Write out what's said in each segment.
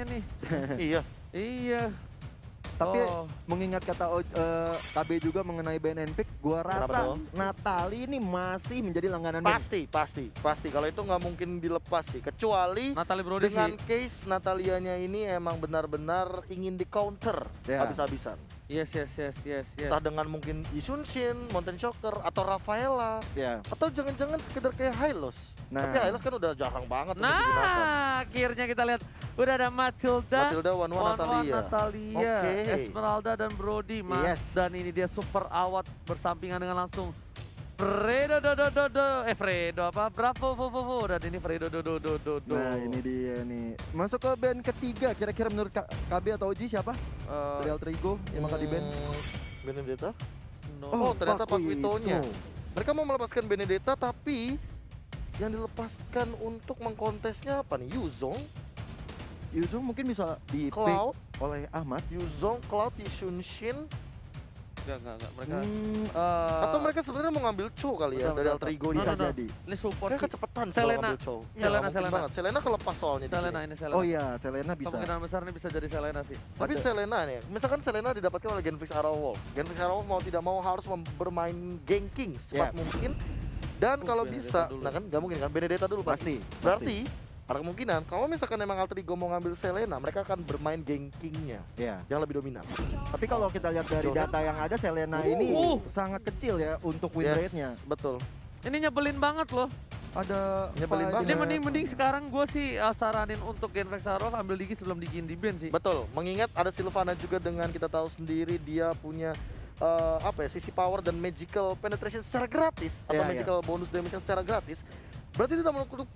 nih. Iya. Iya. Tapi mengingat kata KB juga mengenai Ben and Pick, gua rasa tuh? Natali ini masih menjadi langganan Ben. Pasti. Kalau itu nggak mungkin dilepas sih, kecuali Natalie Brody dengan sih. case Natalianya ini emang benar-benar ingin di counter Ya. habis-habisan. Yes. Entah dengan mungkin Yisun Shin, Mountain Shocker, atau Rafaela, Ya. atau jangan-jangan sekedar kayak Hylos. Nah. Tapi Hylos kan udah jarang banget untuk digunakan. Nah, akhirnya kita lihat udah ada Matilda, Matilda, Wanwan, Natalia. Natalia, Oke. Esmeralda dan Brody, Mas. Yes. Dan ini dia super awat bersampingan dengan langsung Fredo Fredo apa? Bravo dan ini Fredo Nah, ini dia nih. Masuk ke band ketiga, kira-kira menurut KB atau Oji siapa? Dari Alter Ego yang bakal di band? Benedetta? No. Oh, ternyata Paku Paquito-nya. itu. Mereka mau melepaskan Benedetta, tapi yang dilepaskan untuk mengkontesnya apa nih? Yuzong, Yuzong mungkin bisa di pick Cloud, oleh Ahmad. Yuzong, Cloud, Yisun Shin, Enggak mereka. atau mereka sebenarnya mau ngambil Cho kali ya Betul, dari betul. Alter Ego No, ini. Bisa no, no. jadi. Ini support Kayak sih. kecepatan sih Selena. kalau ngambil Cho. Iya, Selena, mungkin Selena. banget. Selena kelepas soalnya di Selena sini. ini Selena. Oh iya, Selena bisa. Kemungkinan besar ini bisa jadi Selena sih. Tapi Selena nih, misalkan Selena didapatkan oleh Genfix Arrowwolf. Genfix Arrowwolf mau tidak mau harus bermain ganking secepat Yeah. mungkin. Dan kalau Benedetta bisa, dulu. nah kan nggak mungkin kan, Benedetta dulu pasti. Berarti ada kemungkinan kalau misalkan emang Alter Ego mau ngambil Selena, mereka akan bermain gankingnya Ya. yang lebih dominan. Tapi kalau kita lihat dari Jordan? data yang ada, Selena ini sangat kecil ya untuk win rate-nya. Betul. Ini nyebelin banget loh. Ada Nyebelin apa banget. Ini aja? mending sekarang gue sih saranin untuk Genvex Arrow ambil Digi sebelum Digi di band sih. Betul. Mengingat ada Sylvana juga dengan kita tahu sendiri dia punya apa ya, sisi power dan magical penetration secara gratis atau Iya, magical bonus damage secara gratis. Berarti itu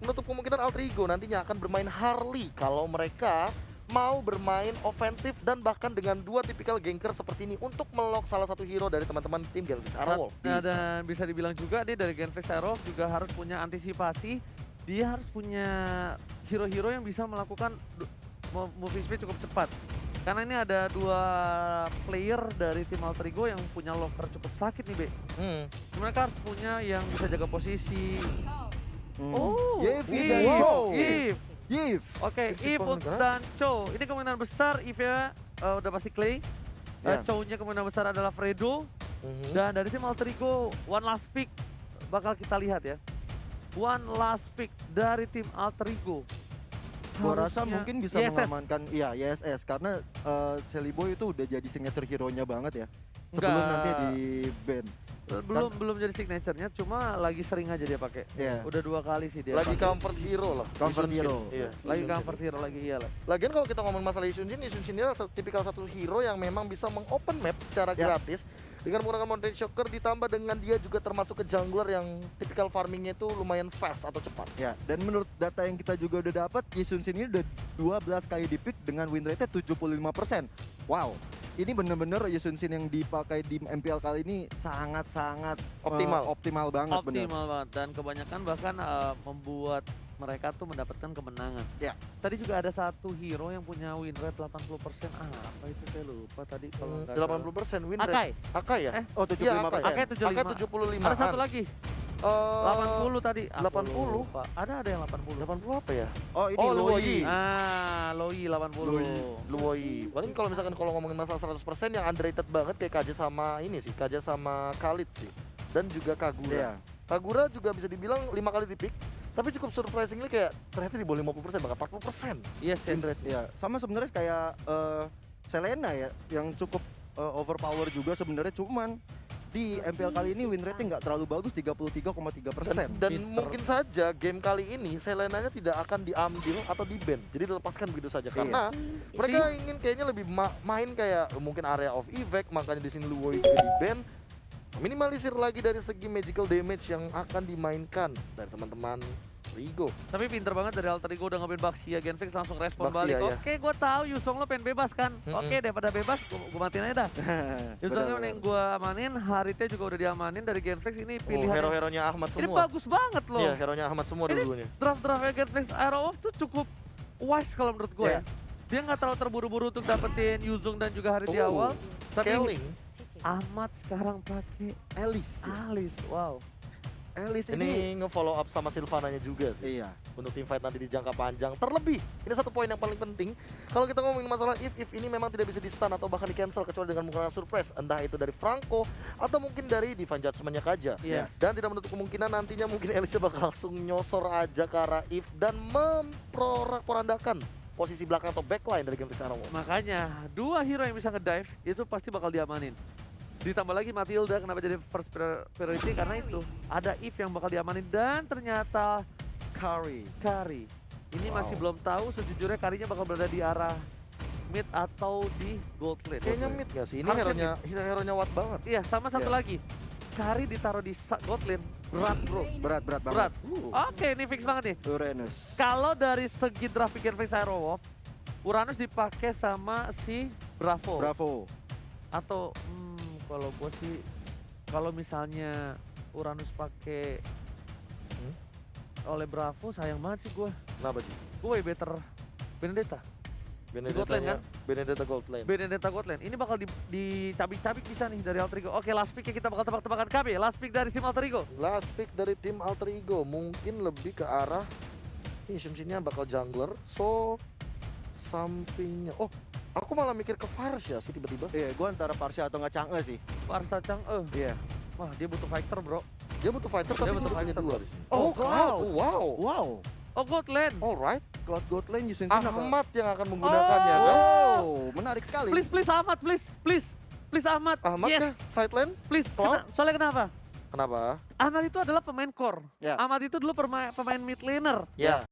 menutup kemungkinan Alter Ego nantinya akan bermain Harley kalau mereka mau bermain ofensif dan bahkan dengan dua tipikal ganker seperti ini untuk melock salah satu hero dari teman-teman tim Genfix Arrowwolf. Nah, dan bisa dibilang juga dia dari Genvex Arrow juga harus punya antisipasi. Dia harus punya hero-hero yang bisa melakukan moving speed cukup cepat. Karena ini ada dua player dari tim Alter Ego yang punya locker cukup sakit nih, Be. Mereka harus punya yang bisa jaga posisi. Oh, Yevi Eve. dan Cho. Eve. Yif. Oke, Eve Eve dan Cho. Ini kemungkinan besar Eve ya udah pasti Clay. Ya. Cho-nya kemungkinan besar adalah Fredo. Dan dari tim Alter Ego, one last pick bakal kita lihat ya. One last pick dari tim Alter Ego. Gua rasa Harusnya mungkin bisa YSS. mengamankan YSS karena Sally Boy itu udah jadi signature hero-nya banget ya. Sebelum Enggak. nanti di ban. Belum jadi signature-nya, cuma lagi sering aja dia pakai. Iya. Udah 2 kali sih dia. Lagi pakai. comfort hero lah. Comfort Yisun Shin. hero. Iya. Lagi Yisun comfort Shin. hero lagi iyalah. Lagian kalau kita ngomong masalah Yisun Shin dia tipikal satu hero yang memang bisa meng-open map secara Ya. gratis dengan menggunakan Mountain Shocker, ditambah dengan dia juga termasuk ke jungler yang tipikal farmingnya itu lumayan fast atau cepat. Ya, dan menurut data yang kita juga udah dapat, Yisun Shin ini udah 12 kali di pick dengan win rate-nya 75%. Wow. Ini bener-bener Yisun Shin yang dipakai di MPL kali ini sangat-sangat optimal banget. Bener. Optimal banget dan kebanyakan bahkan membuat mereka tuh mendapatkan kemenangan. Ya. Tadi juga ada satu hero yang punya win rate 80%. Apa itu saya lupa tadi kalau nggak 80% win Akai. rate. Akai ya? Oh, 75%. Akai 75. Akai 75. Ada satu lagi. 80 tadi. Aku 80? lupa. Ada yang 80. 80 apa ya? Oh, ini Oh, Luoyi. Loi 80. Luoyi. Paling kalau misalkan kalau ngomongin masalah 100% yang underrated banget kayak Kaja sama ini sih, Kaja sama Khalid sih. Dan juga Kagura. Iya. Kagura juga bisa dibilang 5 kali di pick, tapi cukup surprisingly kayak ternyata di bawah 50%, bahkan 40%. Yes, win yes. rate. Ya, sama sebenarnya kayak Selena ya, yang cukup overpower juga sebenarnya, cuman di MPL kali ini win rate-nya nggak terlalu bagus, 33,3%. Dan mungkin saja game kali ini Selenanya tidak akan diambil atau di-ban, jadi dilepaskan begitu saja karena mereka ingin kayaknya lebih main kayak mungkin area of effect, makanya di sini Luoyi juga di-ban. Minimalisir lagi dari segi magical damage yang akan dimainkan dari teman-teman Rigo. Tapi pinter banget dari Alter Ego udah ngambil Baxia, Genfix langsung respon Baxia, balik. ya. Oke, gue tahu Yusong lo pengen bebas kan. Oke, daripada bebas, gue matiin aja dah. Yusong yang gue amanin, Haritnya juga udah diamanin dari Genfix. Ini pilihan Hero-heronya Ahmad ini semua. bagus banget loh. Iya, hero-nya Ahmad semua Ini dulunya. Draft-draftnya Genfix Arrow tuh cukup wise kalau menurut gue ya. Dia nggak terlalu terburu-buru untuk dapetin Yuzong dan juga Harit di awal. Tapi Scaling. Ahmad sekarang pakai Alice. Alice, wow. Alice Ini nge-follow up sama Sylvananya juga sih. Iya. untuk team fight nanti di jangka panjang. Terlebih, ini satu poin yang paling penting. Kalau kita ngomongin masalah if ini memang tidak bisa di stun atau bahkan di cancel kecuali dengan menggunakan surprise, entah itu dari Franco atau mungkin dari Divine Judgment-nya Kaja. Yes. Dan tidak menutup kemungkinan nantinya mungkin Elisha bakal langsung nyosor aja ke arah if dan memporak-porandakan posisi belakang atau backline dari Game Arrow. Makanya, dua hero yang bisa ngedive itu pasti bakal diamanin. Ditambah lagi Matilda kenapa jadi first priority karena itu ada if yang bakal diamanin dan ternyata Kari. Ini Wow. masih belum tahu sejujurnya Karinya bakal berada di arah mid atau di gold lane. Kayaknya mid gak sih? Ini Harusnya hero-nya Watt banget. Iya, sama satu Iya. lagi. Kari ditaruh di gold lane, berat bro. Berat banget. Berat. Oke, ini fix banget nih. Uranus. Kalau dari segi draft Gen Fix Aerowolf, Uranus dipakai sama si Bravo. Bravo. Atau kalau gue sih, kalau misalnya Uranus pakai oleh Bravo, sayang banget sih gue. Kenapa sih? Gue way better Benedetta. Gold lane kan? Benedetta Gold Lane. Benedetta Gold Lane. Ini bakal dicabik-cabik bisa nih dari Alter Ego. Oke, last pick kita bakal tebak-tebakan KB. Last pick dari tim Alter Ego. Last pick dari tim Alter Ego mungkin lebih ke arah ini assumption-nya bakal jungler. So sampingnya. Oh, aku malah mikir ke Farsha sih tiba-tiba. Iya, gue antara Parsha atau nggak Chang'e sih. Parsa Chang, Iya. wah dia butuh fighter bro. Dia butuh fighter tapi butuh butuh punya fighter. dua di sini. Oh, Cloud. Wow. Wow. Oh Gold Lane. Alright. God Lane Yusun Sin apa? Ahmad yang akan menggunakannya kan? Oh, menarik sekali. Please Ahmad, please Ahmad. Ahmad Yes, kah? Side lane? please. Cloud? Soalnya kenapa? Kenapa? Ahmad itu adalah pemain core. Ya. Ahmad itu dulu pemain mid laner. Ya.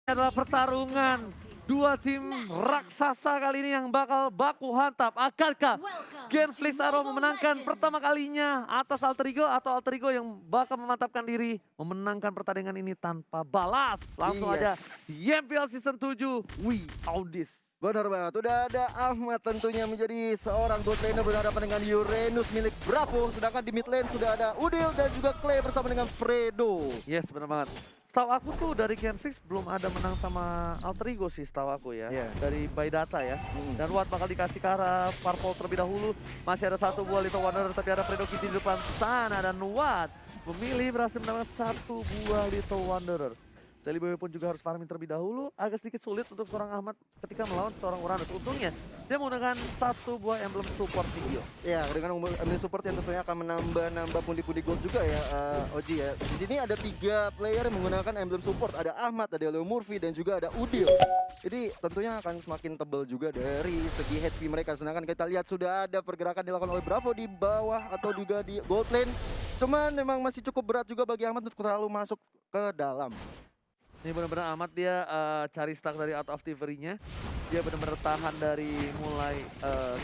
Ini adalah pertarungan dua tim raksasa kali ini yang bakal baku hantam. Akankah Gen Fix Arrow memenangkan pertama kalinya atas Alter Ego atau Alter Ego yang bakal memantapkan diri memenangkan pertandingan ini tanpa balas? Langsung aja di MPL Season 7, we own this. Benar banget, udah ada Ahmad tentunya menjadi seorang bot laner berhadapan dengan Uranus milik Bravo. Sedangkan di mid lane sudah ada Udil dan juga Clay bersama dengan Fredo. Yes, benar banget. Setahu aku tuh dari Gen Fix belum ada menang sama Alter Ego sih setahu aku ya. Iya. Dari by data ya. Dan Watt bakal dikasih ke arah Purple terlebih dahulu. Masih ada satu buah Little Wanderer tapi ada Fredo Kitty di depan sana. Dan Watt memilih berhasil mendapatkan satu buah Little Wanderer. Celiboy pun juga harus farming terlebih dahulu. Agak sedikit sulit untuk seorang Ahmad ketika melawan seorang Uranus. Untungnya dia menggunakan satu buah emblem support video. Ya, dengan emblem support yang tentunya akan menambah pundi-pundi gold juga ya, Oji ya. Di sini ada 3 player yang menggunakan emblem support. Ada Ahmad, ada Leo Murphy, dan juga ada Udil. Jadi tentunya akan semakin tebal juga dari segi HP mereka. Sedangkan kita lihat sudah ada pergerakan dilakukan oleh Bravo di bawah atau juga di gold lane. Cuman memang masih cukup berat juga bagi Ahmad untuk terlalu masuk ke dalam. Ini benar-benar amat dia cari stack dari out of delivery-nya. Dia benar-benar tahan dari mulai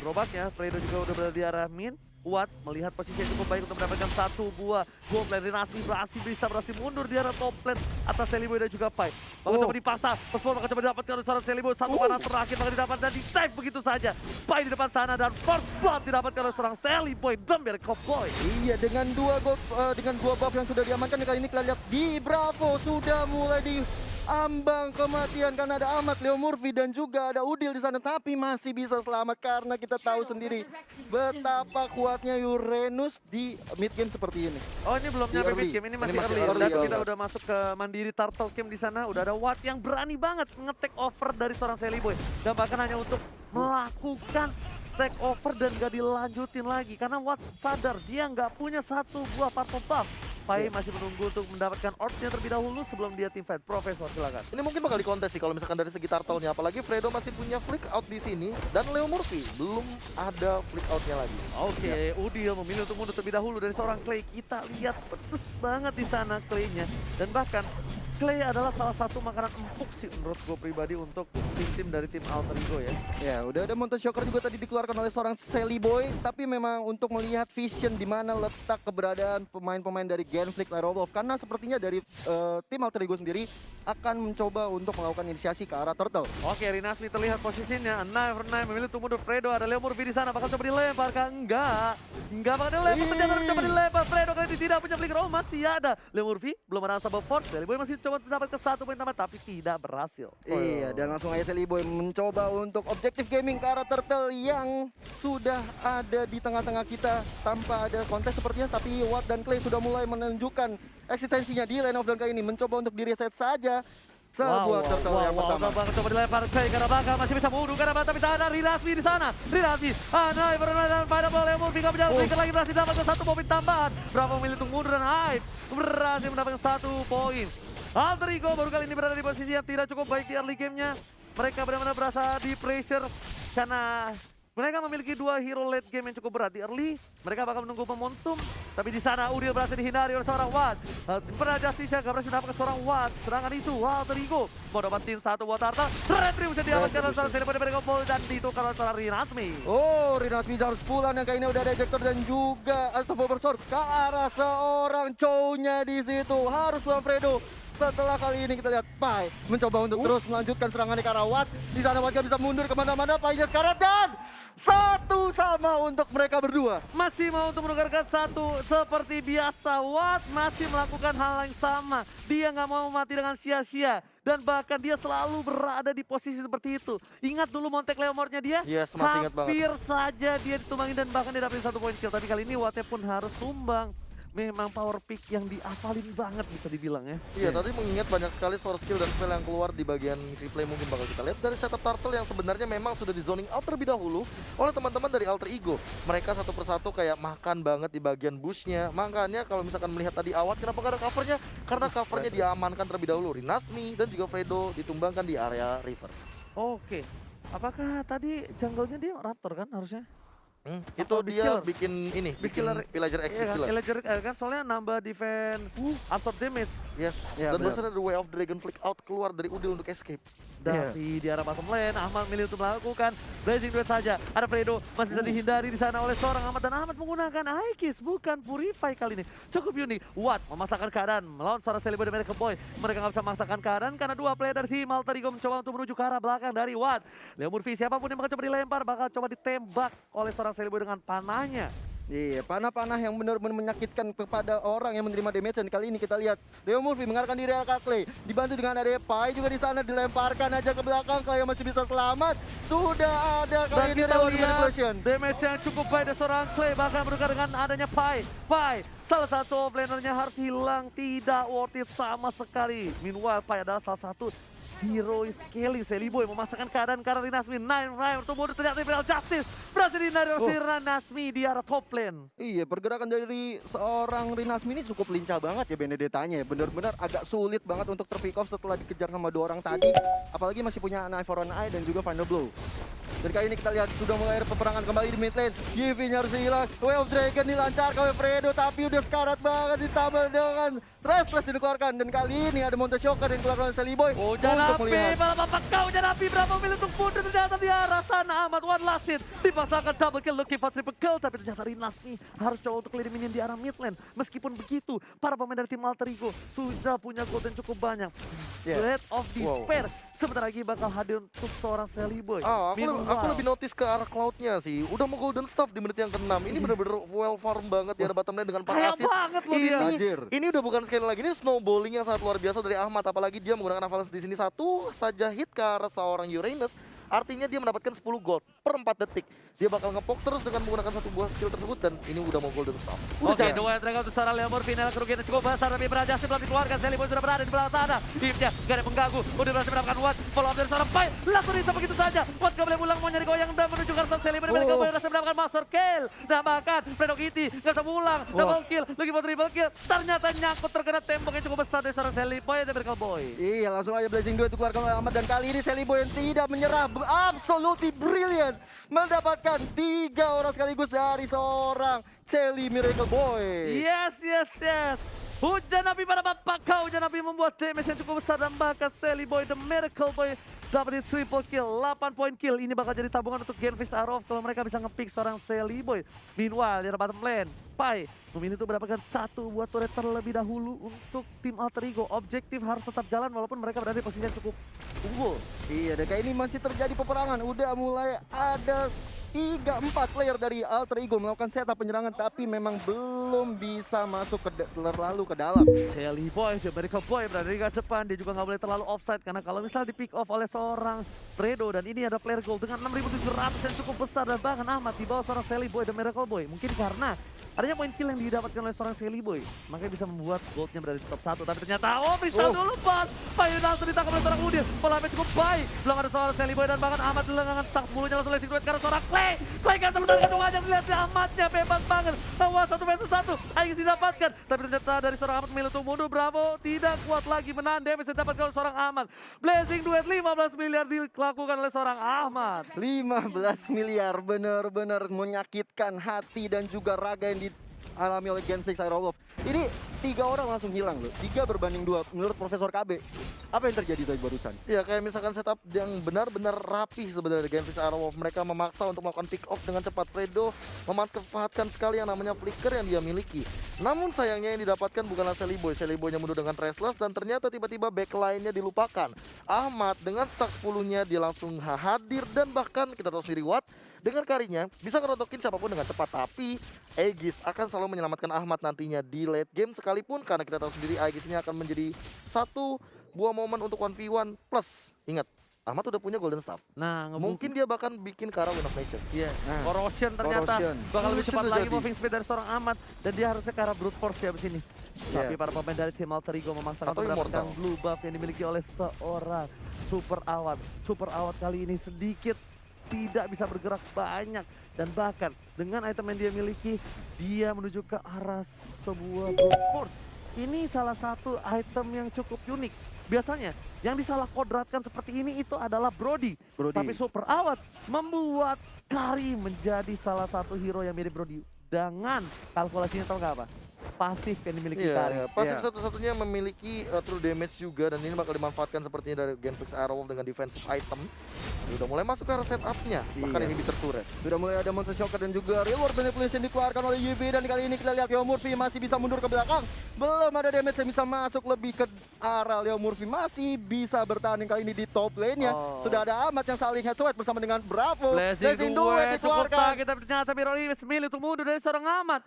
gerobaknya. Fredo juga udah berada di arah mid. Watt melihat posisi yang cukup baik untuk mendapatkan satu buah gold lane. Rinasi berhasil mundur di arah top lane atas Celiboy dan juga Pai. Bakal coba dipasang. Pespon bakal coba didapatkan oleh seorang Celiboy. Satu panah terakhir bakal didapatkan dan di-save begitu saja. Pai di depan sana dan first blood didapatkan oleh seorang Celiboy. Dumber Cowboy. Iya, dengan dua buff yang sudah diamankan kali ini kita lihat di Bravo sudah mulai di ambang kematian karena ada Ahmad, Leo Murphy dan juga ada Udil di sana, tapi masih bisa selamat karena kita tahu sendiri betapa kuatnya Uranus di mid game seperti ini. Oh, ini belum nyampe early. mid game, ini masih Ini masih early. early, Dan early. kita udah masuk ke Mandiri Turtle Camp di sana. Udah ada Watt yang berani banget nge-take over dari seorang Celiboy. Dan bahkan hanya untuk melakukan take over dan gak dilanjutin lagi. Karena Watt sadar dia nggak punya satu buah purple buff. Pai masih menunggu untuk mendapatkan orbnya terlebih dahulu sebelum dia team fight. Profesor, silakan. Ini mungkin bakal dikontes sih kalau misalkan dari segi turtle-nya. Apalagi Fredo masih punya flick out di sini dan Leo Murphy belum ada flick out-nya lagi. Oke, Udil memilih untuk mundur terlebih dahulu dari seorang Clay. Kita lihat pedes banget di sana Clay-nya. Dan bahkan Clay adalah salah satu makanan empuk sih menurut gue pribadi untuk tim dari tim Alter Ego ya. Ya, udah ada Mountain Shocker juga tadi dikeluarkan oleh seorang Celiboy, tapi memang untuk melihat vision di mana letak keberadaan pemain-pemain dari Gen Fix Aerowolf, karena sepertinya dari tim Alter Ego sendiri akan mencoba untuk melakukan inisiasi ke arah Turtle. Oke, Rinasmi terlihat posisinya. Knife memilih untuk mundur. Fredo ada Leo Murphy di sana. Bakal coba dilempar kah? Enggak bakal dilempar. Ternyata coba dilempar. Fredo kali ini tidak punya flicker. Oh, masih ada. Leo Murphy belum ada Sable Force. Celiboy masih coba mencoba untuk mendapatkan 1 poin tambah tapi tidak berhasil. Iya, dan langsung aja Seliboy mencoba untuk objektif gaming ke arah Turtle yang sudah ada di tengah-tengah kita tanpa ada kontes sepertinya, tapi Watt dan Clay sudah mulai menunjukkan eksistensinya di lane of down kali ini, mencoba untuk di-reset saja sebuah Turtle yang pertama. Banget coba dilempar Clay karena bakal masih bisa mundur karena tapi tak ada Rinasmi di sana. Rinasmi, Anai bermain pada bola yang Murphy berjalan Flicker lagi berhasil mendapatkan 1 poin tambahan. Bravo memilih untuk mundur dan Hype berhasil mendapatkan 1 poin. Alter Ego baru kali ini berada di posisi yang tidak cukup baik di early game-nya. Mereka benar-benar berasa di pressure karena mereka memiliki 2 hero late game yang cukup berat. Di early, mereka bakal menunggu momentum. Tapi di sana Udil berhasil dihindari oleh seorang Watt. Pernah Justicia gak berhasil mendapatkan seorang Watt. Sedangkan itu Alter Ego mau dapatin 1 buat Turtle. Retrieve bisa diamankan oleh seorang Celebrity Medical Ball dan ditukar oleh seorang Rinasmi. Oh, Rinasmi harus pulang yang kayaknya udah ada ejector dan juga Unstoppable Sword ke arah seorang Chow-nya di situ. Harus tuan Fredo. Setelah kali ini kita lihat Pai mencoba untuk terus melanjutkan serangannya ke arah Watt. Di sana Watt gak bisa mundur kemana-mana. Pai-nya sekarat dan 1 sama untuk mereka berdua. Masih mau untuk menukarkan 1 seperti biasa. Watt masih melakukan hal yang sama. Dia nggak mau mati dengan sia-sia. Dan bahkan dia selalu berada di posisi seperti itu. Ingat dulu Montek Leomordnya dia? Yes, masih ingat banget. Hampir saja dia ditumbangin dan bahkan dia dapetin 1 poin kill. Tapi kali ini Wattnya pun harus tumbang. Memang power pick yang diapalin banget bisa dibilang ya. Iya, tadi mengingat banyak sekali source skill dan spell yang keluar di bagian replay mungkin bakal kita lihat dari setup Turtle yang sebenarnya memang sudah di zoning out terlebih dahulu oleh teman-teman dari Alter Ego. Mereka satu persatu kayak makan banget di bagian bushnya. Makanya kalau misalkan melihat tadi Awat, kenapa gak ada covernya? Karena covernya diamankan terlebih dahulu. Rinasmi dan juga Fredo ditumbangkan di area river. Oke. Apakah tadi jungle-nya dia Raptor kan harusnya? Itu Atau dia Beast bikin ini, bikin Killer. Villager X Iya kan, Killer. Illager kan soalnya nambah defense, absorb damage. Yes, Ya, dan benar. barusan ada Way of Dragon Flick out keluar dari Udil untuk escape. Dari di arah bottom lane, Ahmad milih untuk melakukan Blazing Duet saja. Ada Fredo, masih bisa dihindari di sana oleh seorang Ahmad. Dan Ahmad menggunakan Aikis, bukan Purify kali ini. Cukup unik, Watt memasakkan keadaan melawan seorang Celebrity Medical Boy. Mereka nggak bisa memaksakan keadaan karena 2 player dari tim Alter Ego mencoba untuk menuju ke arah belakang dari Watt. Leo Murphy, siapapun yang bakal coba dilempar, bakal coba ditembak oleh seorang Celebrity dengan panahnya. Iya, panah-panah yang benar-benar menyakitkan kepada orang yang menerima damage. Dan kali ini kita lihat Leo Murphy mengarahkan diri ke Clay, dibantu dengan ada Pai juga di sana, dilemparkan aja ke belakang. Clay masih bisa selamat. Sudah ada kali Dan ini kita reward lihat manipulation. damage yang cukup baik dari seorang Clay, bahkan bertukar dengan adanya Pai. Salah satu offlanernya harus hilang, tidak worth it sama sekali. Meanwhile, Pai adalah salah satu hero scaling. Celiboy memasakkan keadaan karena Rinasmi. Nine untuk mundur, ternyata Imperial Justice berhasil dihindari oleh Rinasmi di arah top lane. Iya, pergerakan dari seorang Rinasmi ini cukup lincah banget ya Benedettanya ya. Benar-benar agak sulit banget untuk terpick off setelah dikejar sama 2 orang tadi. Apalagi masih punya Eye for an Eye dan juga Final Blow. Dan kali ini kita lihat sudah mulai ada peperangan kembali di mid lane. Yvi-nya harus hilang. Way of Dragon dilancarkan oleh Fredo, tapi udah sekarat banget ditambah dengan Trash dikeluarkan. Dan kali ini ada Monte Shocker yang dikeluarkan oleh Celiboy. Hujan api, malah bapak kau hujan api. Berapa milih untuk mundur, ternyata di arah sana Ahmad one last hit. Dipaksakan double kill, looking for triple kill. Tapi ternyata Rinasmi harus coba untuk clear minion di arah mid lane. Meskipun begitu, para pemain dari tim Alter Ego sudah punya golden cukup banyak. Blade of Despair sebentar lagi bakal hadir untuk seorang Celiboy. Aku lebih notice ke arah Cloud-nya sih. Udah mau golden stuff di menit yang ke-6. Ini bener-bener well farm banget di arah bottom lane dengan 4 Kaya assist. banget loh dia. Ini udah bukan sekali lagi, ini snowballing yang sangat luar biasa dari Ahmad. Apalagi dia menggunakan avalanche di sini, 1 saja hit ke arah seorang Uranus. Artinya dia mendapatkan 10 gold per 4 detik. Dia bakal ngepok terus dengan menggunakan 1 buah skill tersebut dan ini udah mau golden stuff. Oke, 2 Dragon untuk seorang Leomor. Final kerugian cukup besar tapi berhasil belum dikeluarkan. Celiboy sudah berada di belakang sana. Hipnya gak ada pengganggu. Udah berhasil mendapatkan Watt. Follow up dari seorang Pai. Langsung bisa begitu saja. Watt gak boleh pulang, mau nyari goyang dan menuju ke arah Celiboy. Mereka berhasil mendapatkan master kill. Nah bahkan Fredo Kitty gak bisa pulang. Double kill. Lagi mau triple kill. Ternyata nyangkut terkena tembok yang cukup besar dari seorang Celiboy dan Miracle Boy. Iya, langsung aja Blazing Duet dikeluarkan oleh Ahmad. Dan kali ini Celiboy yang tidak menyerah, absolutely brilliant, mendapatkan 3 orang sekaligus dari seorang Celi Miracle Boy. Yes. Hujan api pada bapak kau. Hujan api membuat damage yang cukup besar dan bahkan Celiboy the Miracle Boy dapat di triple kill, 8 point kill. Ini bakal jadi tabungan untuk Genfist Arrow kalau mereka bisa nge-pick seorang Celiboy. Meanwhile, di bottom lane, Pai memilih untuk mendapatkan 1 buat turret terlebih dahulu untuk tim Alter Ego. Objektif harus tetap jalan walaupun mereka berada di posisi yang cukup unggul. Iya, dan kayak ini masih terjadi peperangan. Udah mulai ada 3-4 player dari Alter Ego melakukan setup penyerangan, tapi memang belum bisa masuk terlalu ke dalam. Shelly Boy, Jabarico Boy berada di garis depan. Dia juga nggak boleh terlalu offside karena kalau misal di pick off oleh seorang Fredo, dan ini ada player goal dengan 6.700 yang cukup besar, dan bahkan Ahmad di bawah seorang Shelly Boy dan Miracle Boy. Mungkin karena adanya poin kill yang didapatkan oleh seorang Shelly Boy, makanya bisa membuat goldnya berada di top 1. Tapi ternyata Bristol dulu pas Bayu langsung ditangkap oleh seorang Udin. Pelame cukup baik, belum ada seorang Shelly Boy, dan bahkan Ahmad di lengangan stang 10-nya langsung lessing duet karena seorang Clay kan sebentar kedua aja dilihat si Ahmadnya bebas banget. Wah, 1 vs 1 Aegis didapatkan, tapi ternyata dari seorang Ahmad memilih untuk mundur. Bravo tidak kuat lagi menahan damage yang didapatkan oleh seorang Ahmad. Blazing duet 15 miliar dilakukan oleh seorang Ahmad. 15 miliar benar-benar menyakitkan hati dan juga raga yang dialami oleh Genflix Aerolove. Ini 3 orang langsung hilang loh, 3 berbanding 2 menurut Profesor KB. Apa yang terjadi tadi barusan? Ya kayak misalkan setup yang benar-benar rapi sebenarnya Genflix Aerowolf. Mereka memaksa untuk melakukan pick off dengan cepat. Fredo memanfaatkan sekali yang namanya flicker yang dia miliki. Namun sayangnya yang didapatkan bukanlah Shelly Boy. Shelly Boy-nya mundur dengan Restless, dan ternyata tiba-tiba backline-nya dilupakan. Ahmad dengan stack 10-nya dia langsung hadir, dan bahkan kita tahu sendiri Watt dengan karinya bisa ngerotokin siapapun dengan cepat. Tapi Aegis akan selalu menyelamatkan Ahmad nantinya di late game sekalipun, karena kita tahu sendiri Aegis ini akan menjadi satu buah momen untuk 1v1 plus. Ingat, Ahmad udah punya Golden Staff. Nah, Mungkin dia bahkan bikin ke arah Win of Nature. Iya, Nah, Corrosion ternyata Corrosion. bakal lebih cepat Corrosion lagi terjadi. moving speed dari seorang Ahmad, dan dia harusnya ke arah Brute Force ya abis ini. Tapi para pemain dari tim Alter Ego memaksakan Atau untuk mendapatkan Immortal. blue buff yang dimiliki oleh seorang Super Awat. Super Awat kali ini sedikit tidak bisa bergerak banyak, dan bahkan dengan item yang dia miliki, dia menuju ke arah sebuah Brute Force. Ini salah satu item yang cukup unik. Biasanya yang disalah kodratkan seperti ini itu adalah Brody. Tapi Super Awat membuat Kari menjadi salah satu hero yang mirip Brody. Dengan kalkulasinya tahu nggak apa? Pasif yang dimiliki Kari. Iya, pasif Iya. satu-satunya memiliki true damage juga, dan ini bakal dimanfaatkan sepertinya dari Genflix Aerowolf dengan defensive item. Dia udah mulai masuk ke arah setup-nya, bahkan Iya. ini Bitter Turret. Sudah mulai ada Monster Shocker dan juga reward manipulation dikeluarkan oleh UB, dan kali ini kita lihat Leo Murphy masih bisa mundur ke belakang. Belum ada damage yang bisa masuk lebih ke arah Leo Murphy, masih bisa bertahan kali ini di top lane-nya. Sudah ada Ahmad yang saling head to head bersama dengan Bravo. Blazing duet cukup dikeluarkan. sakit, tapi ternyata Miroli memilih untuk mundur dari seorang Ahmad.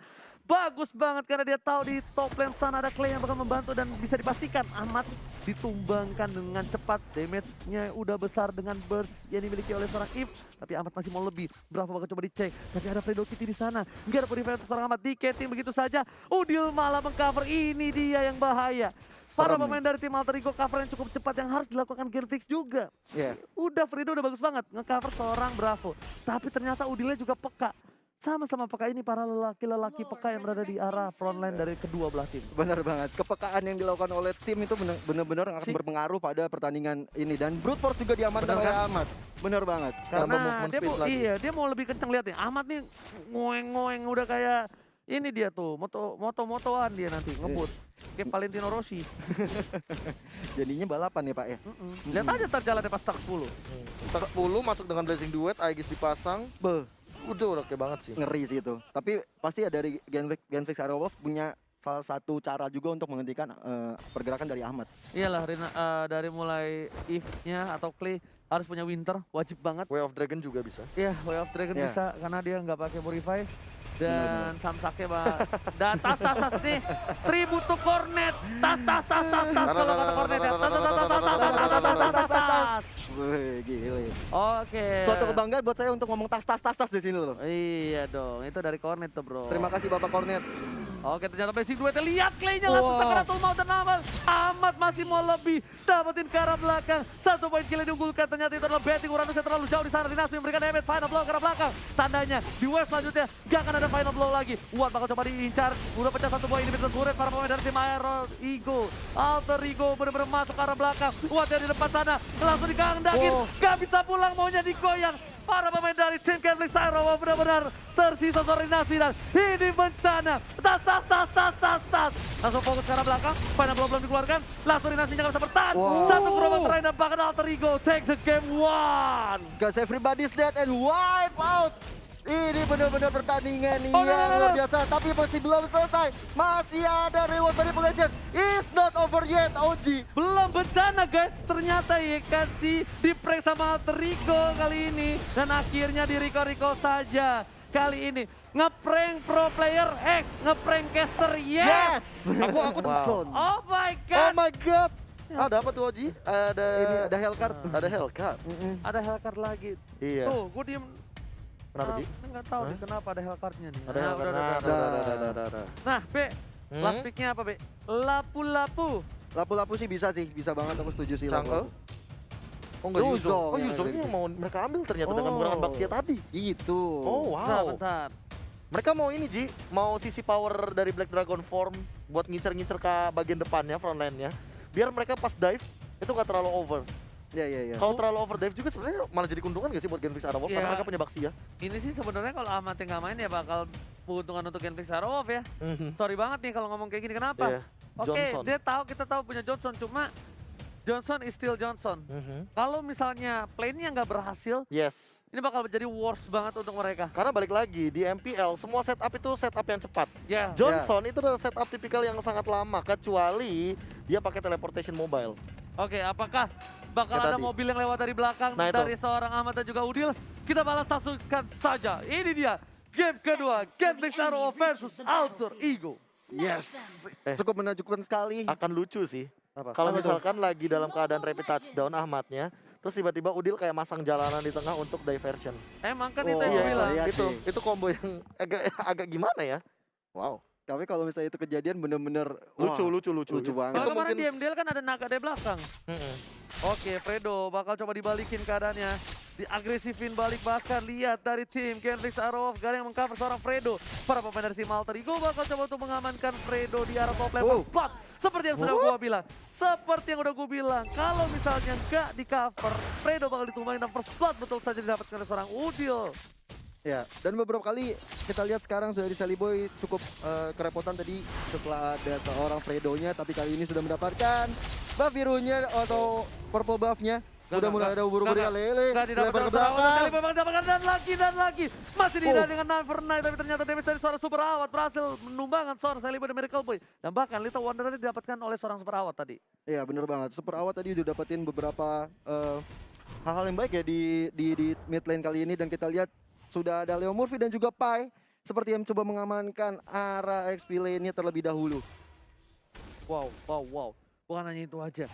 Bagus banget karena dia tahu di top lane sana ada Clay yang bakal membantu, dan bisa dipastikan Ahmad ditumbangkan dengan cepat. Damage-nya udah besar dengan burst yang dimiliki oleh seorang If, tapi Ahmad masih mau lebih. Bravo bakal coba dicek, tapi ada Fredo Kitty di sana. Nggak ada purifier untuk seorang Ahmad, diketing begitu saja. Udil malah mengcover, ini dia yang bahaya. Para pemain dari tim Alter Ego cover yang cukup cepat yang harus dilakukan Genflix juga. Iya. Udah Fredo udah bagus banget nge-cover seorang Bravo, tapi ternyata Udilnya juga peka. Sama-sama peka ini para lelaki-lelaki peka yang berada di arah frontline dari kedua belah tim. Benar banget, kepekaan yang dilakukan oleh tim itu benar-benar akan berpengaruh pada pertandingan ini, dan Brute Force juga diamankan Benar oleh kan? Ahmad. Benar banget. Tambah Karena movement dia speed mau, lagi. iya, dia mau lebih kenceng, lihat nih. Ahmad nih ngoeng-ngoeng udah kayak ini dia tuh, moto-motoan dia nanti ngebut. Kayak Valentino Rossi. Jadinya balapan ya Pak ya. Lihat aja ntar jalannya pas tak 10. Tak 10 masuk dengan Blazing Duet, Aegis dipasang. Udah oke banget sih. Ngeri sih itu. Tapi pasti dari Genflix Aerowolf punya salah satu cara juga untuk menghentikan pergerakan dari Ahmad. Iyalah, dari mulai If-nya atau Clay harus punya Winter, wajib banget. Way of Dragon juga bisa. Iya, Way of Dragon Iya. bisa karena dia nggak pakai Purify. Dan Samsake dan tas nih, tribute to Cornet, tas kalau kata Cornet ya, tas. Wih, gile. Oke. Suatu kebanggaan buat saya untuk ngomong tas di sini loh. Iya dong, itu dari Cornet tuh bro. Terima kasih Bapak Cornet. Oke, ternyata basic duetnya, lihat Clay-nya langsung Sakaratul Maut, dan Ahmad masih mau lebih, dapetin ke arah belakang. 1 poin kill yang diunggulkan, ternyata itu adalah betting Uranus yang terlalu jauh di sana. Dinasti memberikan damage, final blow ke arah belakang. Tandanya di wave selanjutnya gak akan ada final blow lagi. Watt bakal coba diincar, udah pecah 1 poin, ini bisa turret para pemain dari tim Alter Ego bener-bener masuk ke arah belakang. Watt yang di depan sana, langsung digangdakin, gak bisa pulang, maunya digoyang. Para pemain dari tim Genflix Aerowolf benar-benar tersisa seorang Dinasti, dan ini bencana. Tas. Langsung fokus ke arah belakang, final blow belum dikeluarkan, langsung Dinastinya nggak bisa bertahan. Satu gerobak terakhir dan bahkan Alter Ego take the game 1. Guys, everybody's dead and wipe out. Ini benar-benar pertandingan Oh, yang no. luar biasa, tapi masih belum selesai. Masih ada reward manipulation. It's not over yet, OG. Belum bencana guys, ternyata YKC di-prank sama Alter Ego kali ini. Dan akhirnya di Rico saja kali ini. Ngeprank pro player, ngeprank caster, yes! Aku Johnson. Oh my Oh god! my god. Ada apa tuh Oji? Ini ada Hellcard. Ada Hellcard. Ada Hellcard lagi. Iya. Tuh, gue diem. Kenapa Ji? Nggak tahu Hah? nih kenapa ada Hellcardnya nih. Ada Hellcard. udah. Nah, B, last picknya apa, B? Lapu-lapu. Lapu-lapu sih, bisa banget, aku setuju sih. Chang'e? Oh enggak Yuzong Yuzong. Oh yang Yuzong ada ini di- yang mau mereka ambil ternyata dengan Oh. menggunakan Baxia tadi. Itu. Oh Bentar, wow. bentar. Mereka mau ini Ji, mau sisi power dari Black Dragon Form buat ngincer-ngincer ke bagian depannya, frontline-nya. Biar mereka pas dive itu nggak terlalu over. Iya. Kalau terlalu over dive juga sebenarnya malah jadi keuntungan gak sih buat Genfix Arrow Iya. karena mereka punya Baxia. Ini sih sebenarnya kalau Amat yang nggak main ya bakal keuntungan untuk Genfix Arrow ya. Sorry banget nih kalau ngomong kayak gini, kenapa? Iya. Oke, Johnson. kita tahu punya Johnson, cuma Johnson is still Johnson. Kalau misalnya plane-nya nggak berhasil, Yes. ini bakal menjadi worst banget untuk mereka. Karena balik lagi di MPL semua setup itu setup yang cepat. Ya, Johnson itu adalah setup tipikal yang sangat lama kecuali dia pakai teleportation mobile. oke, apakah bakal Kayak ada tadi. mobil yang lewat dari belakang Nah, itu. dari seorang Ahmad dan juga Udil? Kita balas langsungkan saja. Ini dia game kedua, Genfix Arrow versus Alter Ego. Yes. Cukup menakjubkan sekali. Akan lucu sih. Apa? Kalau Apa tuh? misalkan lagi dalam keadaan rapid touchdown Ahmadnya, terus tiba-tiba Udil kayak masang jalanan di tengah untuk diversion. Emang kan Oh, itu yang gue iya, bilang. iya. Itu combo yang agak gimana ya? Wow. Tapi kalau misalnya itu kejadian bener-bener Lucu wah, lucu. lucu banget. Kalau Itu kemarin mungkin di MDL kan ada naga di belakang. Mm-mm. Oke, Fredo bakal coba dibalikin keadaannya. Diagresifin balik, bahkan lihat dari tim Genfix Arrow Gak yang mengcover seorang Fredo. Para pemain dari tim Alter Ego bakal coba untuk mengamankan Fredo di arah top level. But seperti yang sudah gua bilang, kalau misalnya nggak di cover, Fredo bakal ditumbangin dan first blood betul saja didapatkan oleh seorang Udil. Ya, dan beberapa kali kita lihat sekarang sudah di Sally Boy cukup kerepotan tadi setelah ada seorang Fredo-nya, tapi kali ini sudah mendapatkan buff birunya atau purple buff-nya. Udah mulai ada ubur-ubur ya lele, Nggak didapatkan lebar ke seorang Udil, belakang. kali memang didapatkan dan lagi. Masih dihindari dengan Never Night, tapi ternyata damage dari seorang Super Awat berhasil menumbangkan seorang Sally Boy dan Miracle Boy. Dan bahkan Little Wonder didapatkan oleh seorang Super Awat tadi. Iya bener banget, Super Awat tadi udah dapetin beberapa hal-hal yang baik ya di mid lane kali ini. Dan kita lihat sudah ada Leo Murphy dan juga Pai seperti yang coba mengamankan arah XP lane-nya terlebih dahulu. Wow. Bukan hanya itu aja.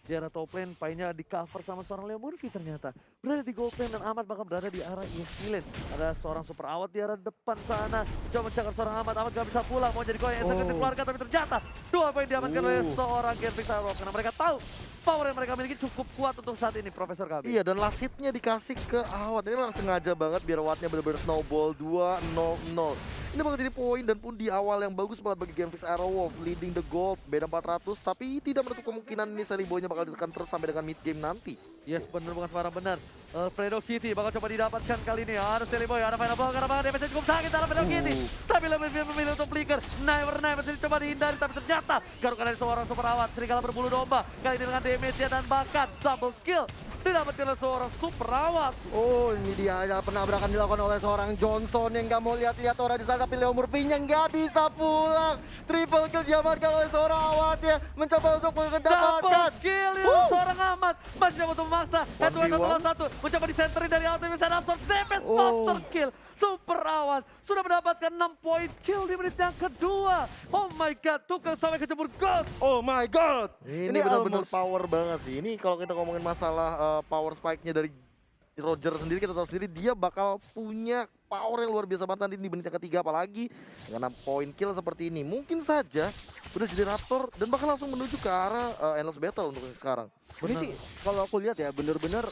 Di arah top lane, Pai-nya di cover sama seorang Leo Murphy ternyata. Berada di gold lane dan Ahmad bakal berada di arah ESP lane. Ada seorang Super Awat di arah depan sana. Coba mencakar seorang Ahmad gak bisa pulang. Mau jadi koin yang sangat dikeluarkan, tapi ternyata 2 poin diamankan oleh seorang Genfix Arrow. Karena mereka tahu power yang mereka miliki cukup kuat untuk saat ini, Profesor Kabi. Iya, dan last hitnya dikasih ke Awat. Ini memang sengaja banget biar Wattnya benar-benar snowball 2-0-0. Ini bakal jadi poin dan pun di awal yang bagus banget bagi Genfix Arrow, leading the gold, beda 400, tapi tidak menutup kemungkinan ini Sally Boy-nya bakal ditekan terus sampai dengan mid game nanti. Yes, bener bukan sembarang benar. Fredo Kitty bakal coba didapatkan kali ini. Ada Sally Boy, ada final ball karena bahkan damage cukup sakit dalam Fredo Kitty. Tapi lebih memilih untuk flicker. Never masih coba dihindari, tapi ternyata garukan dari seorang Super Awat. Serigala berbulu domba. Kali ini dengan damage-nya dan bahkan double kill didapatkan oleh seorang Super Awat. Oh, ini dia ada penabrakan dilakukan oleh seorang Johnson yang nggak mau lihat-lihat orang di sana, tapi Leo Murphy-nya nggak bisa pulang. Triple kill diamankan oleh seorang Awat ya, mencoba untuk mendapatkan. Double kill itu seorang Ahmad. Masih coba untuk memaksa. Head to head 1 mencoba disenterin dari Alter bisa absorb damage. Monster kill. Super Awat sudah mendapatkan 6 poin kill di menit yang kedua. Oh my god, tukang sampai kecebur god. Oh my god. Ini benar-benar almost power banget sih. Ini kalau kita ngomongin masalah power spike-nya dari Roger sendiri, kita tahu sendiri dia bakal punya power yang luar biasa banget nanti di menit yang ketiga, apalagi dengan 6 poin kill seperti ini. Mungkin saja udah jadi Raptor dan bakal langsung menuju ke arah Endless Battle untuk sekarang. Ini sih kalau aku lihat ya bener-bener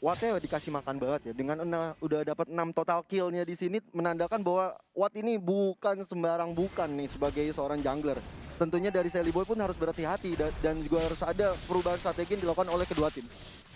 Wattnya dikasih makan banget ya, dengan udah dapat 6 total killnya di sini, menandakan bahwa Watt ini bukan nih sebagai seorang jungler. Tentunya dari Sally Boy pun harus berhati-hati dan juga harus ada perubahan strategi yang dilakukan oleh kedua tim.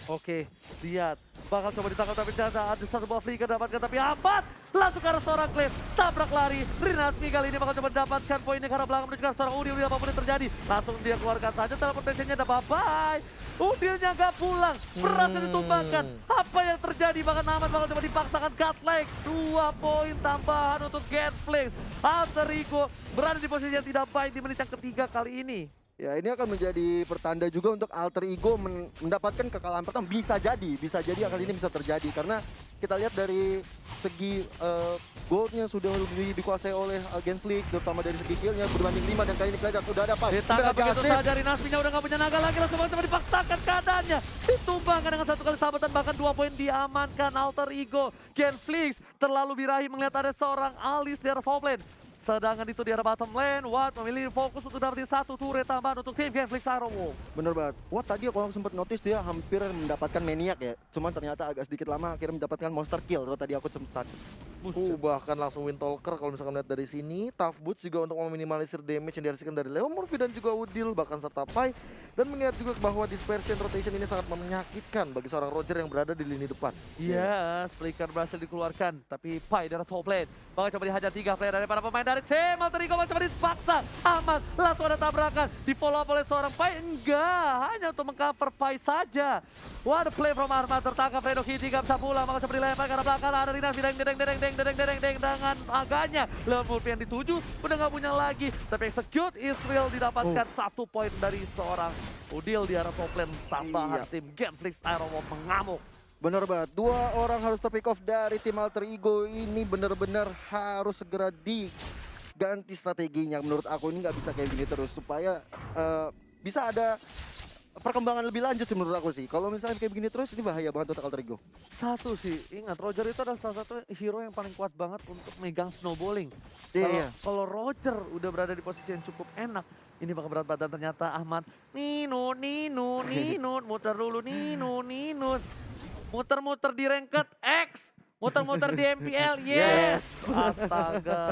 Oke, lihat. Bakal coba ditangkap tapi ternyata ada satu buah flicker dapatkan tapi Ahmad langsung ke arah seorang Clay. Tabrak lari. Rinasmi kali ini bakal coba dapatkan poinnya karena belakang menuju ke arah seorang Udil. Udil apapun yang terjadi. Langsung dia keluarkan saja teleportasinya ada bye-bye. Udilnya gak pulang. Berhasil ditumbangkan. Apa yang terjadi? Bahkan Ahmad bakal coba dipaksakan godlike. 2 poin tambahan untuk Genflix. Alter Ego berada di posisi yang tidak baik di menit yang ketiga kali ini. Ya, ini akan menjadi pertanda juga untuk Alter Ego mendapatkan kekalahan pertama. Bisa jadi kali ini bisa terjadi karena kita lihat dari segi goldnya sudah lebih dikuasai oleh Genflix, terutama dari segi killnya berbanding 5 dan kali ini kelihatan sudah ada pas. Ditangkap begitu saja, Rinasminya udah gak punya naga lagi, langsung coba dipaksakan keadaannya. Ditumbangkan dengan 1 kali sahabatan, bahkan 2 poin diamankan Alter Ego. Genflix terlalu birahi melihat ada seorang Alice di arah top lane. Sedangkan itu di arah bottom lane, Watt memilih fokus untuk dapetin 1 turret tambahan untuk tim Genflix Aerowolf. Bener banget. Wah, tadi aku sempat notice dia hampir mendapatkan maniak ya. Cuman ternyata agak sedikit lama akhirnya mendapatkan monster kill. Kalau tadi aku sempat Bahkan langsung Wind Talker kalau misalkan lihat dari sini. Tough Boots juga untuk meminimalisir damage yang dihasilkan dari Leo Murphy dan juga Udil, bahkan serta Pai. Dan melihat juga bahwa dispersion rotation ini sangat menyakitkan bagi seorang Roger yang berada di lini depan. Yes, flicker berhasil dikeluarkan, tapi Pai dari top lane. Bakal coba dihajar 3 player dari para pemain dari tim Alter Ego, bakal coba dipaksa. Aman, langsung ada tabrakan. Di follow up oleh seorang Pai, enggak, hanya untuk mengcover Pai saja. What a play from Arma, tertangkap Fredo Kitty, gak bisa pulang, bakal coba dilempar karena belakang ada Rinas, dereng dengan aganya. Leo Murphy yang dituju, udah gak punya lagi. Tapi execute Israel didapatkan 1 poin dari seorang Udil di arah top lane. Tambahan tim Genflix Aerowolf mengamuk. bener banget. 2 orang harus terpick off dari tim Alter Ego ini bener-bener harus segera diganti strateginya. Menurut aku ini nggak bisa kayak gini terus supaya bisa ada perkembangan lebih lanjut sih menurut aku sih. Kalau misalnya kayak begini terus ini bahaya banget untuk Alter Ego. Satu sih, ingat Roger itu adalah salah satu hero yang paling kuat banget untuk megang snowballing. Iya. Kalau Roger udah berada di posisi yang cukup enak, ini bakal berat badan. Ternyata Ahmad, Nino, muter dulu, Nino. Muter-muter di ranked X. Muter-muter di MPL, yes! Astaga.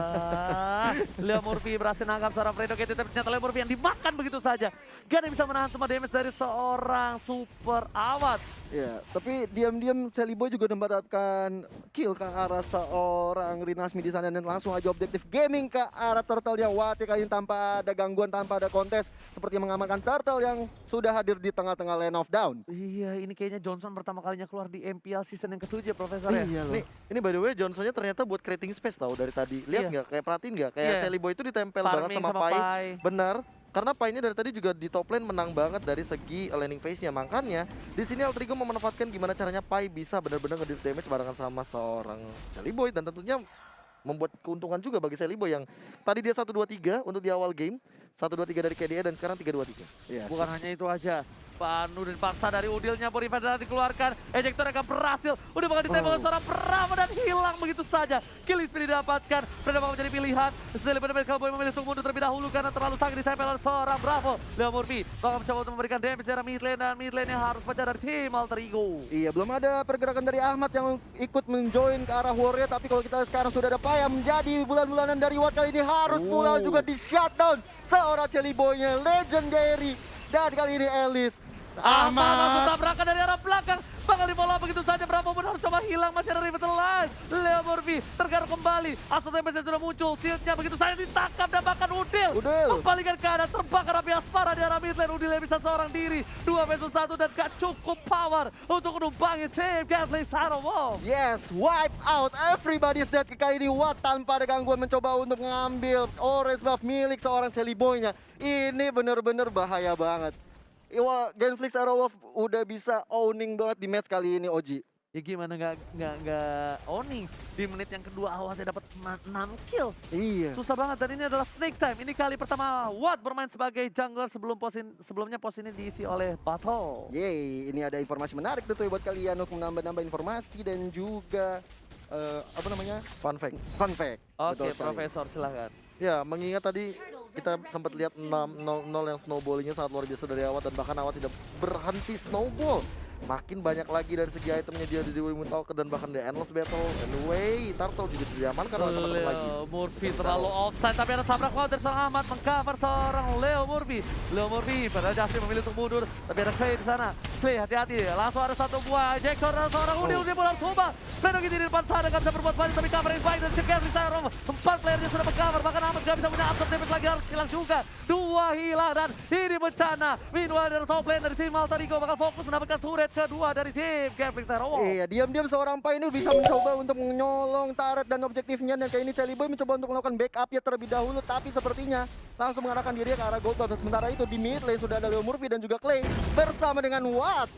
Leo Murphy berhasil nangkap seorang Fredo Kitty, tapi ternyata Leo Murphy yang dimakan begitu saja. Gak ada yang bisa menahan semua damage dari seorang super awat. Ya, tapi diam-diam Celiboy juga mendapatkan kill ke arah seorang Rinasmi di sana dan langsung aja objektif gaming ke arah Turtle-nya Wati kali ini tanpa ada gangguan, tanpa ada kontes, seperti mengamankan Turtle yang sudah hadir di tengah-tengah lane of down. Iya, ini kayaknya Johnson pertama kalinya keluar di MPL season yang ke-7 ya, Profesor ya. Iya loh. Ini by the way Johnsonnya ternyata buat creating space tahu dari tadi. Lihat nggak? Kayak perhatiin nggak? Kayak Sally Boy itu ditempel banget Farming sama sama Pai. Pai. Benar. Karena Pai-nya dari tadi juga di top lane menang banget dari segi laning phase-nya. Makanya di sini Alter Ego memanfaatkan gimana caranya Pai bisa benar-benar nge-deal damage barengan sama seorang Sally Boy, dan tentunya membuat keuntungan juga bagi Sally Boy yang tadi dia 1-2-3 untuk di awal game. 1-2-3 dari KDA dan sekarang 3-2-3. Iya. Bukan hanya itu aja. Panu dan paksa dari Udilnya, Puri Federal dikeluarkan. Ejector akan berhasil. Udah bakal ditembak oleh seorang Bravo dan hilang begitu saja. Kill speed didapatkan. Bravo bakal menjadi pilihan. Setelah benar-benar Cowboy memilih untuk mundur terlebih dahulu karena terlalu sakit ditempel oleh seorang Bravo. Leo Murphy bakal mencoba untuk memberikan damage dari mid lane, dan mid lane-nya harus pecah dari tim Alter Ego. Iya, belum ada pergerakan dari Ahmad yang ikut menjoin ke arah Warrior, tapi kalau kita sekarang sudah ada Pai yang menjadi bulan-bulanan dari Watt kali ini harus pulang juga di shutdown seorang Celiboy-nya Legendary, dan kali ini Alice. Ahmad langsung tabrakan dari arah belakang. Bakal dibola begitu saja. Bravo pun harus coba hilang. Masih ada revitalize. Leo Murphy tergaruk kembali. Asal tempesnya sudah muncul. Shieldnya begitu saja ditangkap dan bahkan Udil kembalikan ke arah terbakar api aspara di arah mid lane. Udil yang bisa seorang diri 2 vs 1 dan gak cukup power untuk menumpangi tim Genflix Aerowolf. Yes, wipe out everybody's dead. Kali ini Watt tanpa ada gangguan mencoba untuk mengambil orange buff milik seorang Celiboy-nya. Ini bener-bener bahaya banget. Iwa, Genflix Aerowolf udah bisa owning banget di match kali ini, Oji. Ya gimana nggak owning di menit yang kedua awalnya dapat 6 kill. Iya. Susah banget, dan ini adalah Snake Time. Ini kali pertama Watt bermain sebagai jungler sebelumnya pos ini diisi oleh Battle. Yeay, ini ada informasi menarik tuh buat kalian untuk menambah informasi dan juga Fun fact. fun fact. Oke, Betul sekali. Profesor silahkan. Ya, mengingat tadi kita sempat lihat 6-0 yang snowballingnya sangat luar biasa dari awal, dan bahkan awal tidak berhenti snowball. Makin banyak lagi dari segi itemnya dia di Wind Talker dan bahkan di Endless Battle. Anyway, Turtle juga diamankan oleh teman-teman lagi. Leo Murphy terlalu offside, tapi ada tabrak laut dari seorang Ahmad mengcover seorang Leo Murphy. Leo Murphy pada Justin memilih untuk mundur, tapi ada Faye di sana. Clay hati-hati, langsung ada satu buah Jackson dan seorang Udil dia mulai coba. Pedro Gini di depan sana gak bisa berbuat banyak tapi cover yang baik dan Kevin Sairov. 4 playernya sudah mengcover, bahkan Ahmad gak bisa punya absorb damage lagi, harus hilang juga. 2 hilang dan ini bencana. Meanwhile dari top lane dari tim Alter Ego bakal fokus mendapatkan turret kedua dari tim Kevin Sairov. Iya, diam-diam seorang Pai ini bisa mencoba untuk menyolong turret dan objektifnya, dan kayak ini Celiboy mencoba untuk melakukan backup ya terlebih dahulu, tapi sepertinya langsung mengarahkan dirinya ke arah gold buff. Sementara itu di mid lane sudah ada Leo Murphy dan juga Clay bersama dengan Watt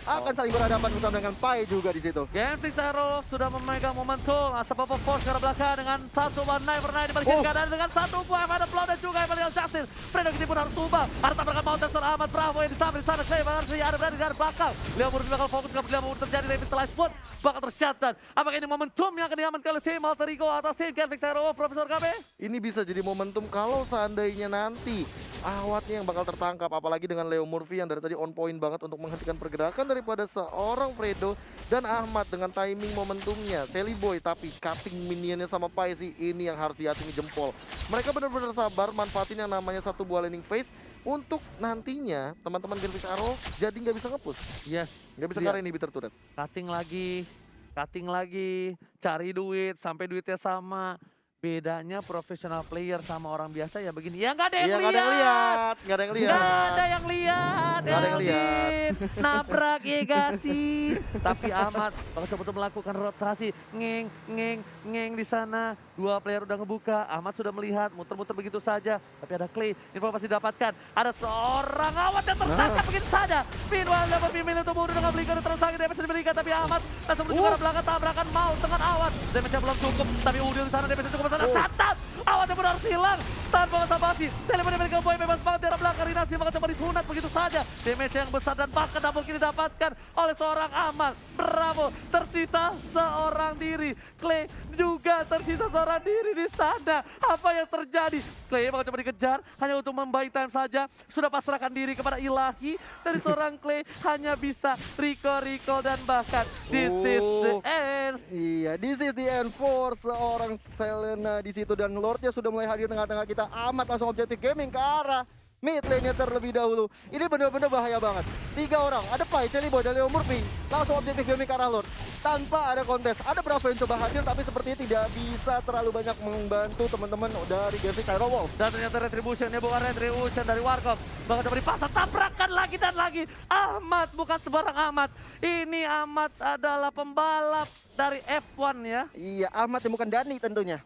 akan saling berhadapan bersama dengan Pai juga di situ. Game Sairov sudah memegang momentum, asap apa force ke arah belakang dengan satu one night per night dibalikin keadaan dengan satu buah Evan Flow dan juga Evan Justice. Fredo Gini pun harus tumbang, harus tabrakan mau Tesor Ahmad Bravo yang disambil di sana. Clay harus ada berada di arah belakang. Leo Murphy bakal fokus ke Leo Murphy terjadi David Slice pun bakal tercatat. Apakah ini momentum yang akan diamankan oleh tim Alter Ego atas tim Game Sairov, Profesor KB? Ini bisa jadi momentum kalau seandainya nanti Awatnya yang bakal tertangkap, apalagi dengan Leo Murphy yang dari tadi on point banget untuk menghentikan pergerakan daripada seorang Fredo dan Ahmad dengan timing momentumnya. Celiboy tapi cutting minionnya sama Pai sih ini yang harus diacungi jempol. Mereka benar-benar sabar manfaatin yang namanya satu buah laning phase untuk nantinya teman-teman Genfix Arrow jadi nggak bisa nge-push. Yes. Nggak bisa Dia karena inhibitor turret. cutting lagi, cari duit sampai duitnya sama. Bedanya profesional player sama orang biasa ya begini. Ya nggak ada yang Iya, lihat. nggak ada yang lihat. Nggak ada yang lihat. Nggak ada yang lihat. Nabrak ya gak sih? Tapi Ahmad bakal coba untuk melakukan rotasi. Ngeng di sana. Dua player udah ngebuka. Ahmad sudah melihat, muter-muter begitu saja. Tapi ada Clay, informasi didapatkan. Ada seorang Ahmad yang tertangkap begitu saja. Meanwhile, dapat memilih untuk mundur dengan belikan tersangkut. Damage diberikan, tapi Ahmad langsung menuju ke arah belakang. Tabrakan mau dengan Awad. Damage-nya belum cukup, tapi Udil di sana damage cukup. Tatap, Awad yang benar harus hilang tanpa basa-basi. Telepon dari Boy bebas banget di arah belakang. Rinasi bakal coba disunat begitu saja. Damage yang besar dan bahkan double kill didapatkan oleh seorang Ahmad. Bravo, tersisa seorang diri. Clay juga tersisa seorang diri di sana. Apa yang terjadi? Clay bakal coba dikejar hanya untuk membuy time saja. Sudah pasrahkan diri kepada ilahi dari seorang Clay, hanya bisa recall dan bahkan this is the end. Iya, this is the end for seorang Selena di situ, dan Lordnya sudah mulai hadir tengah-tengah kita. Ahmad langsung objektif gaming ke arah mid lane-nya terlebih dahulu. Ini benar-benar bahaya banget. 3 orang, ada Pai, Celiboy, dan Leo Murphy. Langsung objektif gaming ke arah Lord. Tanpa ada kontes. Ada Bravo yang coba hadir, tapi sepertinya tidak bisa terlalu banyak membantu teman-teman dari Genfix Aero Wolf. Dan ternyata Retribution-nya bukan Retribution dari Warkop. Bahkan coba dipasang, tabrakan lagi dan lagi. Ahmad bukan sembarang Ahmad. Ini Ahmad adalah pembalap dari F1 ya. Iya, Ahmad yang bukan Dani tentunya.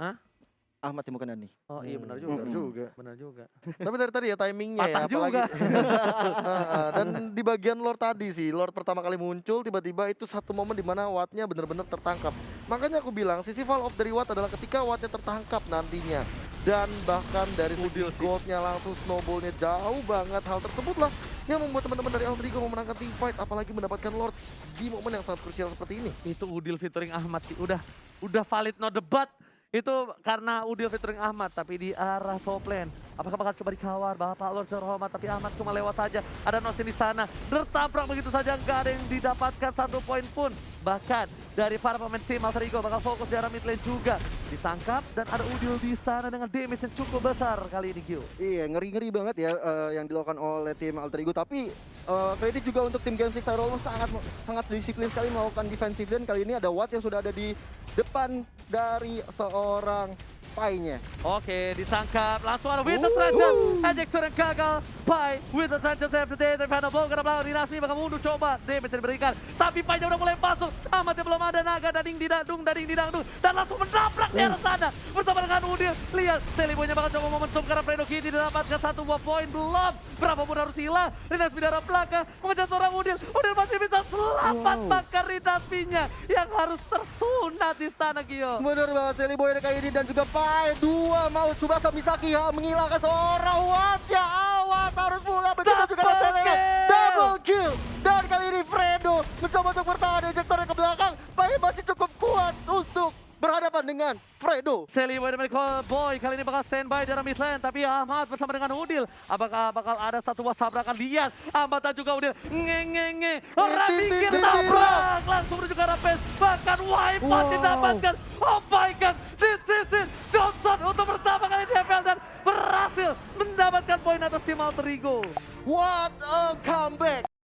Hah? Ahmad yang bukan Dani. Oh iya benar juga. Benar juga. Benar juga. Tapi dari tadi ya timingnya Patah ya, apalagi. juga. Dan di bagian Lord tadi sih, Lord pertama kali muncul tiba-tiba itu satu momen di mana Wattnya benar-benar tertangkap. Makanya aku bilang sisi fall off dari Watt adalah ketika Wattnya tertangkap nantinya. Dan bahkan dari segi goldnya langsung snowballnya jauh banget. Hal tersebutlah yang membuat teman-teman dari Alter Ego memenangkan team fight, apalagi mendapatkan Lord di momen yang sangat krusial seperti ini. Itu Udil featuring Ahmad sih. Udah valid no debat. Itu karena Udil featuring Ahmad, tapi di arah top lane. Apakah bakal coba dikawal Bapak Lord terhormat, tapi Ahmad cuma lewat saja. Ada Nosin di sana, tertabrak begitu saja, nggak ada yang didapatkan 1 poin pun. Bahkan dari para pemain tim Alter Ego bakal fokus di arah mid lane juga. Ditangkap dan ada Udil di sana dengan damage yang cukup besar kali ini, Gio. Iya, ngeri-ngeri banget ya yang dilakukan oleh tim Alter Ego, tapi kredit juga untuk tim Genfix Aero Wolf sangat disiplin sekali melakukan defensive, dan kali ini ada Watt yang sudah ada di depan dari seorang Pai-nya. Oke, ditangkap. Langsung ada Winter Stranger. Ejector yang gagal. Pai, Winter Stranger save the day. Tapi final blow karena belakang Dinasmi bakal mundur coba. Damage diberikan. Tapi Pai-nya udah mulai masuk. Amatnya belum ada naga. Dading didangdung. Dan langsung menabrak di arah sana. Bersama dengan Udil. Lihat, Celiboy-nya bakal coba momentum karena Fredo Gini didapatkan 1 buah poin. Belum. Berapa pun harus hilang. Dinasmi di arah belakang. Mengejar seorang Udil. Udil masih bisa selamat. Bahkan Dinasminya yang harus tersunat di sana, Gio. Bener banget, Celiboy kali ini dan juga Pai. 2 mau Tsubasa Misaki menghilangkan seorang Watt. Ya, Awat harus pulang. Begitu juga ada Selena. Double kill. Dan kali ini Fredo mencoba untuk bertahan, ejektornya ke belakang. Pai masih cukup kuat untuk berhadapan dengan Fredo. Celiboy dari Boy kali ini bakal standby di arah mid lane, tapi Ahmad bersama dengan Udil. Apakah bakal ada satu buah tabrakan? Lihat, Ahmad dan juga Udil. Orang pinggir tabrak. Langsung menuju ke arah base. Bahkan wipe didapatkan. Oh my god, this is it. Johnson untuk pertama kali di FPL dan berhasil mendapatkan poin atas tim Alter Ego. What a comeback